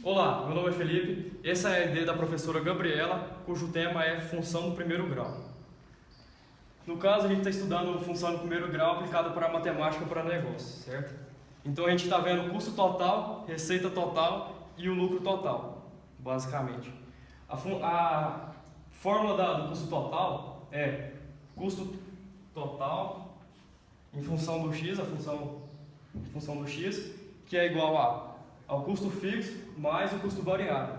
Olá, meu nome é Felipe, essa é a ideia da professora Gabriela, cujo tema é função do primeiro grau. No caso, a gente está estudando função do primeiro grau aplicada para matemática para negócio, certo? Então a gente está vendo o custo total, receita total e o lucro total, basicamente. A fórmula do custo total é custo total em função do x, em função do x, que é igual ao custo fixo mais o custo variável.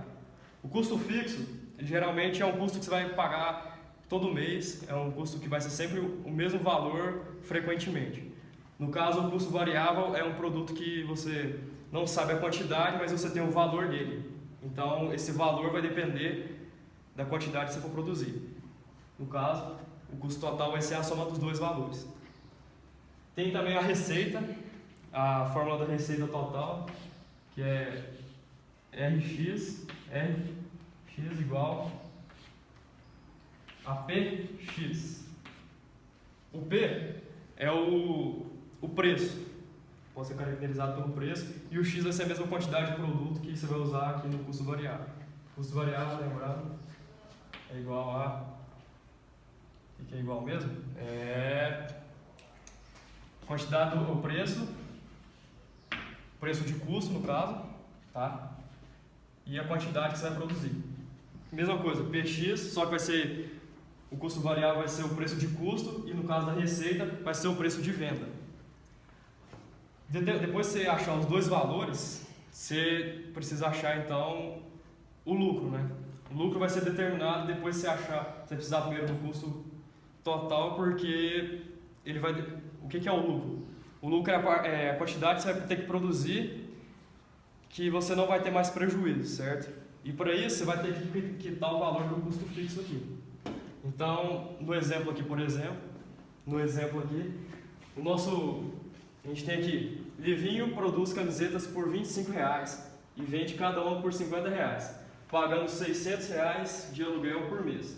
O custo fixo, ele geralmente é um custo que você vai pagar todo mês, é um custo que vai ser sempre o mesmo valor frequentemente. No caso, o custo variável é um produto que você não sabe a quantidade, mas você tem o valor dele. Então, esse valor vai depender da quantidade que você for produzir. No caso, o custo total vai ser a soma dos dois valores. Tem também a receita, a fórmula da receita total, que é RX igual a PX. O P é o preço, pode ser caracterizado pelo preço, e o X vai ser a mesma quantidade de produto que você vai usar aqui no custo variável. O custo variável, lembrando, é igual a... O que é igual mesmo? É quantidade do preço de custo, no caso, tá? E a quantidade que você vai produzir. Mesma coisa, PX, só que vai ser o custo variável vai ser o preço de custo e no caso da receita vai ser o preço de venda. Depois de você achar os dois valores, você precisa achar então o lucro, né? O lucro vai ser determinado depois de você achar, você precisar primeiro do custo total, porque ele vai... O que é o lucro? O lucro é a quantidade que você vai ter que produzir que você não vai ter mais prejuízo, certo? E para isso você vai ter que quitar o valor do custo fixo aqui. Então, no exemplo aqui, a gente tem aqui, Livinho produz camisetas por R$25 e vende cada uma por R$50, pagando R$600 de aluguel por mês.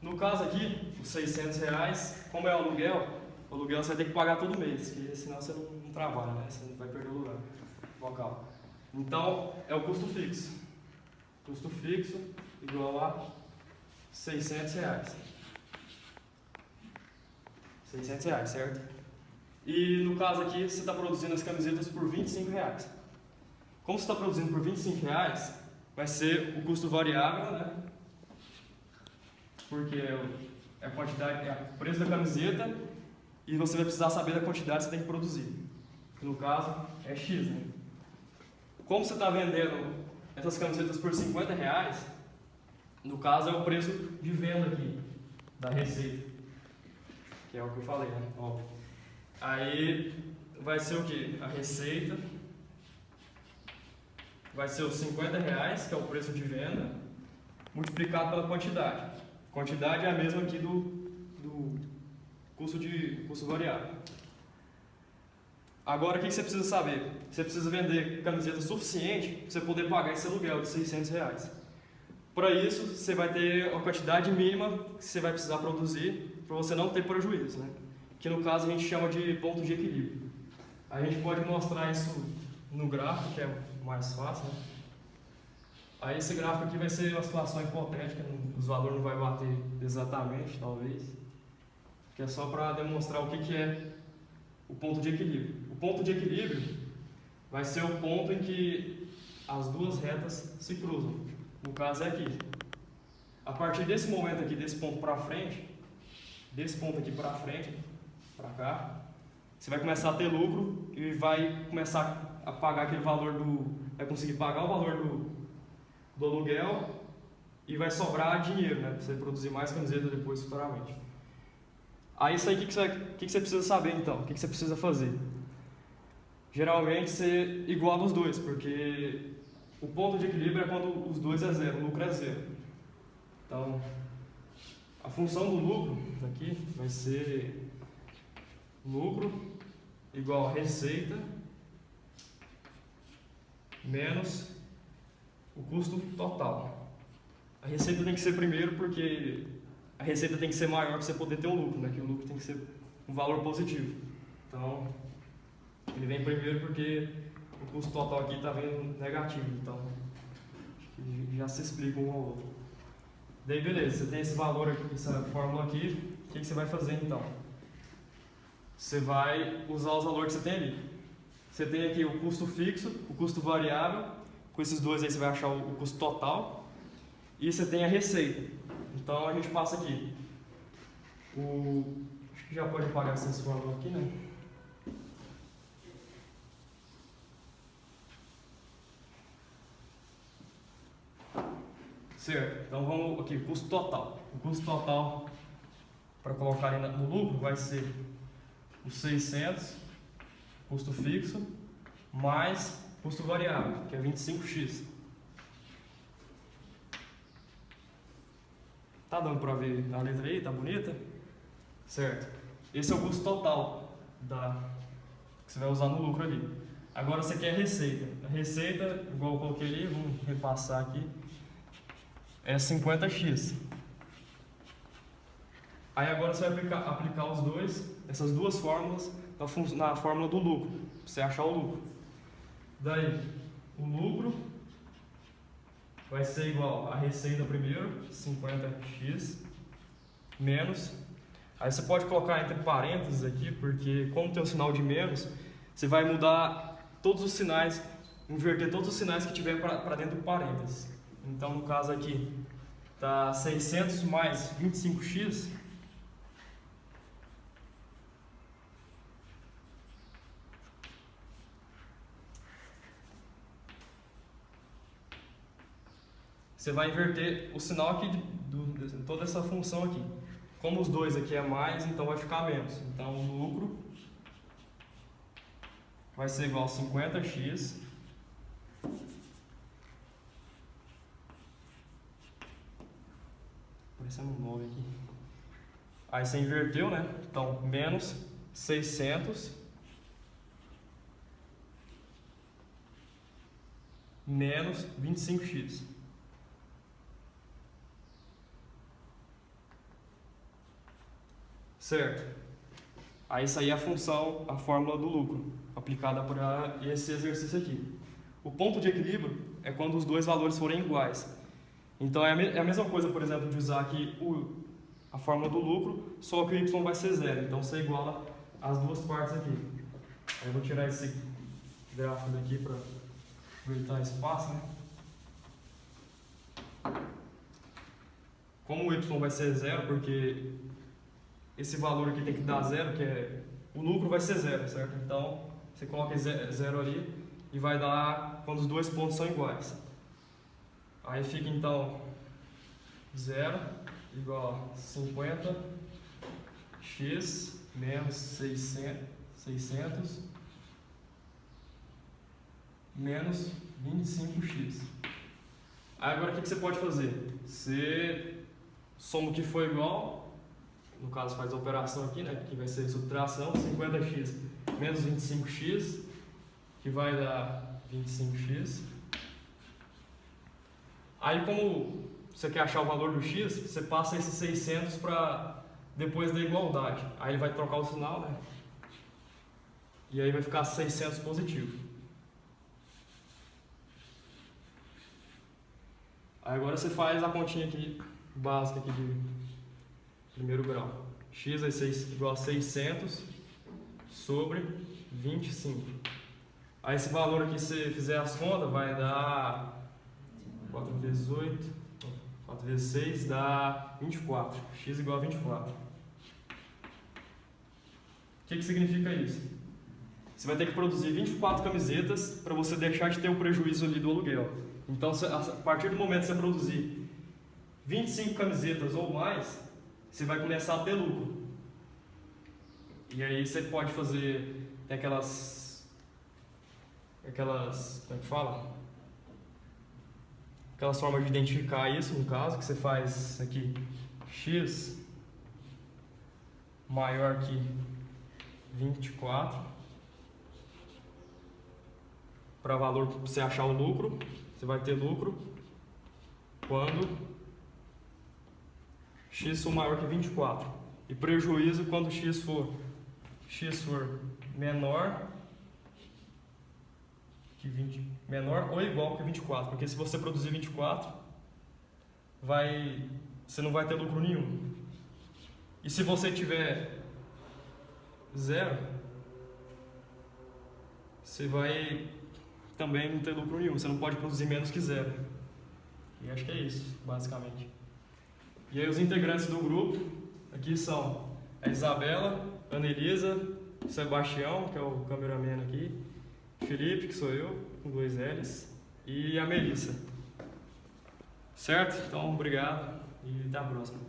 No caso aqui, os R$600, como é o aluguel você vai ter que pagar todo mês, porque senão você não trabalha, né? Você vai perder o lugar local. Então, é o custo fixo. Custo fixo igual a R$600. R$600, certo? E no caso aqui, você está produzindo as camisetas por R$25. Como você está produzindo por R$25, vai ser o custo variável, né? Porque é a quantidade, é o preço da camiseta e você vai precisar saber da quantidade que você tem que produzir. Que no caso é X, né? Como você está vendendo essas camisetas por R$50, no caso é o preço de venda aqui, da receita, que é o que eu falei, né? Óbvio. Aí vai ser o que? A receita vai ser os R$50, que é o preço de venda, multiplicado pela quantidade. A quantidade é a mesma aqui do custo variável. Agora, o que você precisa saber? Você precisa vender camiseta suficiente para você poder pagar esse aluguel de R$600. Para isso, você vai ter a quantidade mínima que você vai precisar produzir para você não ter prejuízo, né? Que no caso a gente chama de ponto de equilíbrio. A gente pode mostrar isso no gráfico, que é mais fácil, né? Aí esse gráfico aqui vai ser uma situação hipotética, os valores não vai bater exatamente, talvez, que é só para demonstrar o que é o ponto de equilíbrio. O ponto de equilíbrio vai ser o ponto em que as duas retas se cruzam. No caso é aqui. A partir desse momento aqui, desse ponto para frente, desse ponto aqui para frente, para cá, você vai começar a ter lucro e vai começar a pagar aquele valor vai conseguir pagar o valor do aluguel e vai sobrar dinheiro, né? Para você produzir mais camisetas depois futuramente. Aí isso aí, o que você precisa saber então? O que você precisa fazer? Geralmente você iguala os dois, porque o ponto de equilíbrio é quando os dois é zero, o lucro é zero. Então, a função do lucro aqui vai ser lucro igual a receita menos o custo total. A receita tem que ser primeiro porque a receita tem que ser maior para você poder ter um lucro, né? Que o lucro tem que ser um valor positivo. Então, ele vem primeiro porque o custo total aqui está vindo negativo, então já se explica um ao outro. Daí beleza, você tem esse valor aqui, essa fórmula aqui, o que você vai fazer então? Você vai usar os valores que você tem ali. Você tem aqui o custo fixo, o custo variável, com esses dois aí você vai achar o custo total, e você tem a receita. Então a gente passa aqui, acho que já pode apagar essas fórmulas aqui, né? Certo, então vamos aqui, custo total. O custo total para colocar ali no lucro vai ser os 600, custo fixo, mais custo variável, que é 25x. Tá dando para ver a letra aí? Tá bonita? Certo. Esse é o custo total que você vai usar no lucro ali. Agora você quer a receita. A receita, igual eu coloquei ali, vamos repassar aqui, é 50x. Aí agora você vai aplicar essas duas fórmulas na fórmula do lucro, para você achar o lucro. Daí, o lucro vai ser igual a receita primeiro, 50x, menos. Aí você pode colocar entre parênteses aqui, porque como tem o sinal de menos, você vai mudar todos os sinais, inverter todos os sinais que tiver para dentro do parênteses. Então, no caso aqui, tá 600 mais 25x. Você vai inverter o sinal aqui de toda essa função aqui. Como os dois aqui é mais, então vai ficar menos. Então, o lucro vai ser igual a 50x aparecendo um 9 aqui. Aí você inverteu, né? Então, menos 600 menos 25x. Certo? Aí isso aí é a fórmula do lucro, aplicada para esse exercício aqui. O ponto de equilíbrio é quando os dois valores forem iguais. Então é a mesma coisa, por exemplo, de usar aqui a fórmula do lucro, só que o y vai ser zero. Então você iguala as duas partes aqui. Aí eu vou tirar esse gráfico daqui para aproveitar espaço, né? Como o y vai ser zero, porque esse valor aqui tem que dar zero, que é o lucro vai ser zero, certo? Então você coloca zero ali e vai dar quando os dois pontos são iguais. Aí fica então 0 igual a 50x menos 600 menos 25x. Aí agora o que você pode fazer? Você soma o que for igual, no caso faz a operação aqui, né, que vai ser subtração, 50x menos 25x, que vai dar 25x. Aí como você quer achar o valor do x, você passa esses 600 para depois da igualdade. Aí ele vai trocar o sinal, né? E aí vai ficar 600 positivo. Aí agora você faz a continha aqui, básica aqui de primeiro grau. X é igual a 600 sobre 25. Aí esse valor aqui, se você fizer as contas, vai dar 4 vezes 8, 4 vezes 6 dá 24. X igual a 24. O que significa isso? Você vai ter que produzir 24 camisetas para você deixar de ter o prejuízo ali do aluguel. Então, a partir do momento que você produzir 25 camisetas ou mais, você vai começar a ter lucro. E aí você pode fazer aquelas, como é que fala? Aquelas formas de identificar isso, no caso, que você faz aqui, x maior que 24, para valor, para você achar o lucro, você vai ter lucro quando x for maior que 24, e prejuízo quando x for menor que que 20, menor ou igual que 24, porque se você produzir 24, você não vai ter lucro nenhum. E se você tiver 0, você vai também não ter lucro nenhum, você não pode produzir menos que 0. E acho que é isso, basicamente. E aí os integrantes do grupo aqui são a Isabela, a Anelisa, o Sebastião, que é o cameraman aqui, Felipe, que sou eu, com 2 L's, e a Melissa. Certo? Então, obrigado e até a próxima.